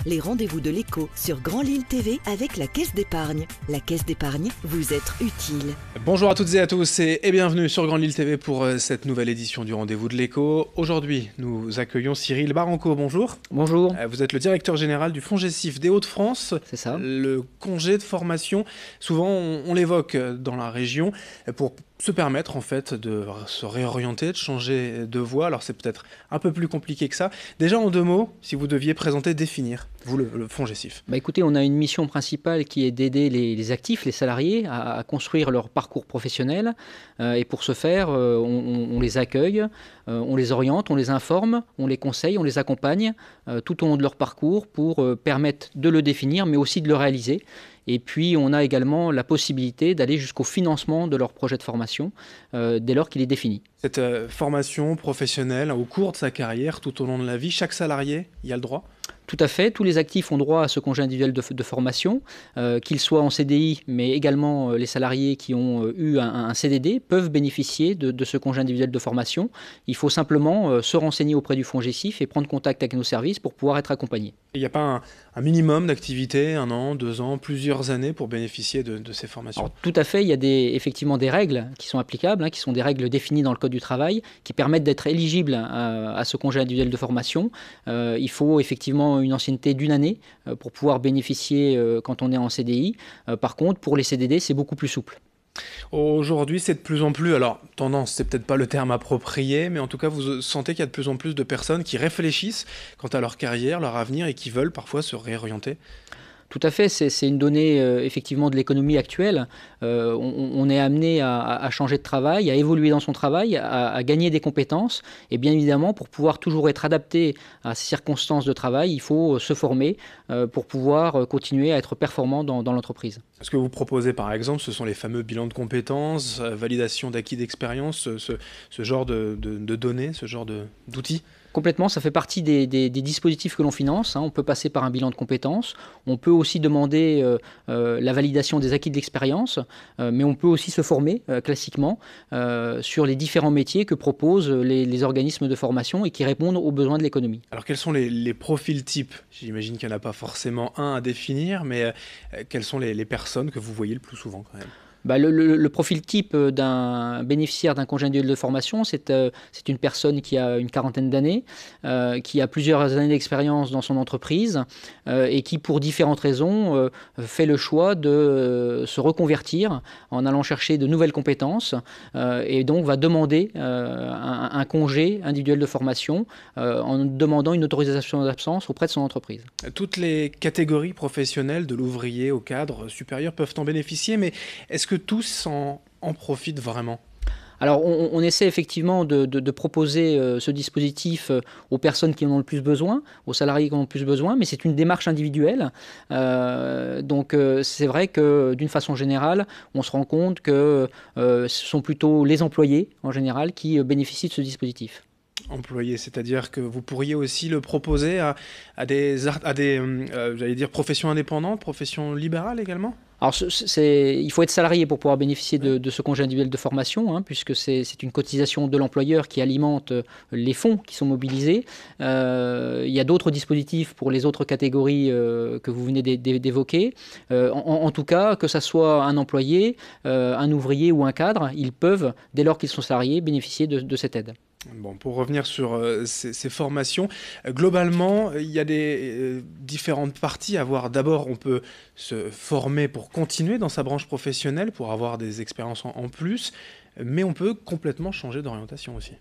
les rendez-vous de l'écho sur Grand Lille TV avec la Caisse d'épargne. La Caisse d'épargne, vous être utile. Bonjour à toutes et à tous et bienvenue sur Grand Lille TV pour cette nouvelle édition du rendez-vous de l'écho. Aujourd'hui, nous accueillons Cyril Baranco. Bonjour. Bonjour. Vous êtes le directeur général du FONGECIF des Hauts-de-France. C'est ça. Le congé de formation, souvent on l'évoque dans la région pour se permettre en fait de se réorienter, de changer de voie. Alors c'est peut-être un peu plus compliqué que ça. Déjà en deux mots, si vous deviez présenter, définir, vous le FONGECIF. Écoutez, on a une mission principale qui est d'aider les actifs, les salariés à construire leur parcours professionnel. Et pour ce faire, on les accueille, on les oriente, on les informe, on les conseille, on les accompagne tout au long de leur parcours pour permettre de le définir mais aussi de le réaliser. Et puis, on a également la possibilité d'aller jusqu'au financement de leur projet de formation dès lors qu'il est défini. Cette formation professionnelle au cours de sa carrière, tout au long de la vie, chaque salarié y a le droit ? Tout à fait, tous les actifs ont droit à ce congé individuel de formation, qu'ils soient en CDI, mais également les salariés qui ont eu un CDD peuvent bénéficier de ce congé individuel de formation. Il faut simplement se renseigner auprès du FONGECIF et prendre contact avec nos services pour pouvoir être accompagné. Il n'y a pas un minimum d'activité, 1 an, 2 ans, plusieurs années pour bénéficier de ces formations? Alors, tout à fait, il y a effectivement des règles qui sont applicables, qui sont des règles définies dans le Code du travail, qui permettent d'être éligible à ce congé individuel de formation. Il faut effectivement une ancienneté d'1 année pour pouvoir bénéficier quand on est en CDI. Par contre, pour les CDD, c'est beaucoup plus souple. Aujourd'hui, c'est de plus en plus, alors tendance, c'est peut-être pas le terme approprié, mais en tout cas, vous sentez qu'il y a de plus en plus de personnes qui réfléchissent quant à leur carrière, leur avenir et qui veulent parfois se réorienter? Tout à fait, c'est une donnée effectivement de l'économie actuelle. On est amené à changer de travail, à évoluer dans son travail, à gagner des compétences. Et bien évidemment, pour pouvoir toujours être adapté à ces circonstances de travail, il faut se former pour pouvoir continuer à être performant dans l'entreprise. Ce que vous proposez par exemple, ce sont les fameux bilans de compétences, validation d'acquis d'expérience, ce genre de données, ce genre d'outils? Complètement, ça fait partie des dispositifs que l'on finance. On peut passer par un bilan de compétences. On peut aussi demander la validation des acquis de l'expérience, mais on peut aussi se former classiquement sur les différents métiers que proposent les organismes de formation et qui répondent aux besoins de l'économie. Alors quels sont les profils types? J'imagine qu'il n'y en a pas forcément un à définir, mais quelles sont les personnes que vous voyez le plus souvent quand même? Le profil type d'un bénéficiaire d'un congé individuel de formation, c'est une personne qui a une quarantaine d'années, qui a plusieurs années d'expérience dans son entreprise et qui, pour différentes raisons, fait le choix de se reconvertir en allant chercher de nouvelles compétences et donc va demander un congé individuel de formation en demandant une autorisation d'absence auprès de son entreprise. Toutes les catégories professionnelles, de l'ouvrier au cadre supérieur, peuvent en bénéficier, mais est-ce que tous en profitent vraiment? Alors, on essaie effectivement de proposer ce dispositif aux personnes qui en ont le plus besoin, aux salariés qui en ont le plus besoin, mais c'est une démarche individuelle. Donc, c'est vrai que d'une façon générale, on se rend compte que ce sont plutôt les employés, en général, qui bénéficient de ce dispositif. Employés, c'est-à-dire que vous pourriez aussi le proposer à des j'allais dire, professions indépendantes, professions libérales également? Alors, il faut être salarié pour pouvoir bénéficier de ce congé individuel de formation, puisque c'est une cotisation de l'employeur qui alimente les fonds qui sont mobilisés. Il y a d'autres dispositifs pour les autres catégories que vous venez d'évoquer. En tout cas, que ce soit un employé, un ouvrier ou un cadre, ils peuvent, dès lors qu'ils sont salariés, bénéficier de cette aide. Bon, pour revenir sur ces formations, globalement, il y a des différentes parties à voir. D'abord, on peut se former pour continuer dans sa branche professionnelle, pour avoir des expériences en plus, mais on peut complètement changer d'orientation aussi.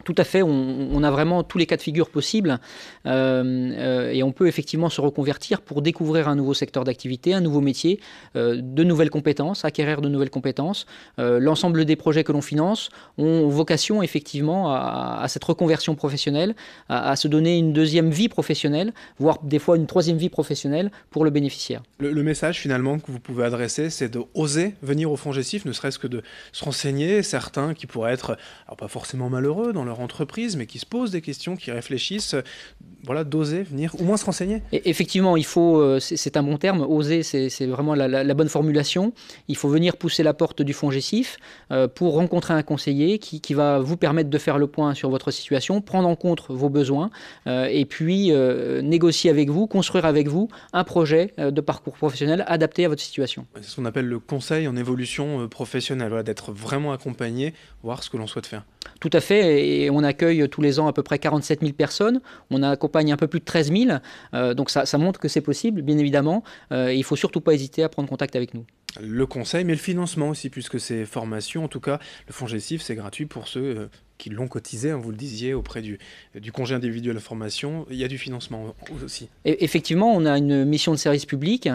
Tout à fait, on a vraiment tous les cas de figure possibles et on peut effectivement se reconvertir pour découvrir un nouveau secteur d'activité, un nouveau métier, de nouvelles compétences, acquérir de nouvelles compétences. L'ensemble des projets que l'on finance ont vocation effectivement à cette reconversion professionnelle, à se donner une deuxième vie professionnelle, voire des fois une troisième vie professionnelle pour le bénéficiaire. Le message finalement que vous pouvez adresser, c'est d'oser venir au FONGECIF, ne serait-ce que de se renseigner, certains qui pourraient être, alors pas forcément malheureux dans dans leur entreprise, mais qui se posent des questions, qui réfléchissent, voilà, d'oser venir au moins se renseigner? Et effectivement, il faut, c'est un bon terme, oser, c'est vraiment la bonne formulation. Il faut venir pousser la porte du FONGECIF pour rencontrer un conseiller qui va vous permettre de faire le point sur votre situation, prendre en compte vos besoins et puis négocier avec vous, construire avec vous un projet de parcours professionnel adapté à votre situation. C'est ce qu'on appelle le conseil en évolution professionnelle, voilà, d'être vraiment accompagné, voir ce que l'on souhaite faire. Tout à fait, et on accueille tous les ans à peu près 47 000 personnes, on accompagne un peu plus de 13 000, donc ça montre que c'est possible, bien évidemment, il ne faut surtout pas hésiter à prendre contact avec nous. Le conseil, mais le financement aussi, puisque ces formations, en tout cas, le FONGECIF, c'est gratuit pour ceux qui l'ont cotisé, hein, vous le disiez, auprès du congé individuel de formation. Il y a du financement aussi. Et effectivement, on a une mission de service public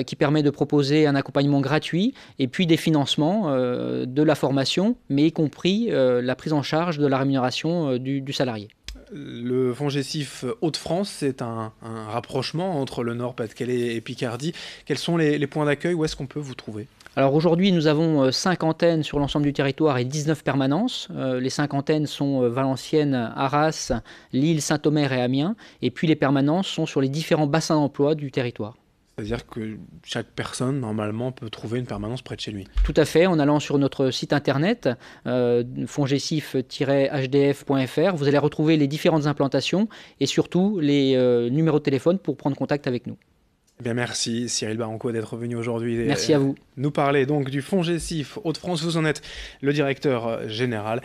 qui permet de proposer un accompagnement gratuit et puis des financements de la formation, mais y compris la prise en charge de la rémunération du salarié. Le FONGECIF Hauts-de-France, c'est un rapprochement entre le Nord, Pas-de-Calais et Picardie. Quels sont les points d'accueil? Où est-ce qu'on peut vous trouver? Alors aujourd'hui, nous avons 5 antennes sur l'ensemble du territoire et 19 permanences. Les 5 antennes sont Valenciennes, Arras, Lille, Saint-Omer et Amiens. Et puis les permanences sont sur les différents bassins d'emploi du territoire. C'est-à-dire que chaque personne, normalement, peut trouver une permanence près de chez lui. Tout à fait, en allant sur notre site internet, fongecif-hdf.fr, vous allez retrouver les différentes implantations et surtout les numéros de téléphone pour prendre contact avec nous. Eh bien, merci Cyril Baranco d'être venu aujourd'hui. Merci à vous. Nous parler donc du FONGECIF Hauts-de-France. Vous en êtes le directeur général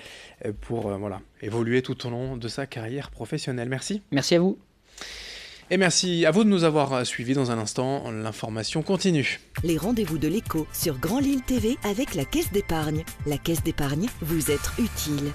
pour évoluer tout au long de sa carrière professionnelle. Merci. Merci à vous. Et merci à vous de nous avoir suivis. Dans un instant, l'information continue. Les rendez-vous de l'écho sur Grand Lille TV avec la Caisse d'épargne. La Caisse d'épargne, vous être utile.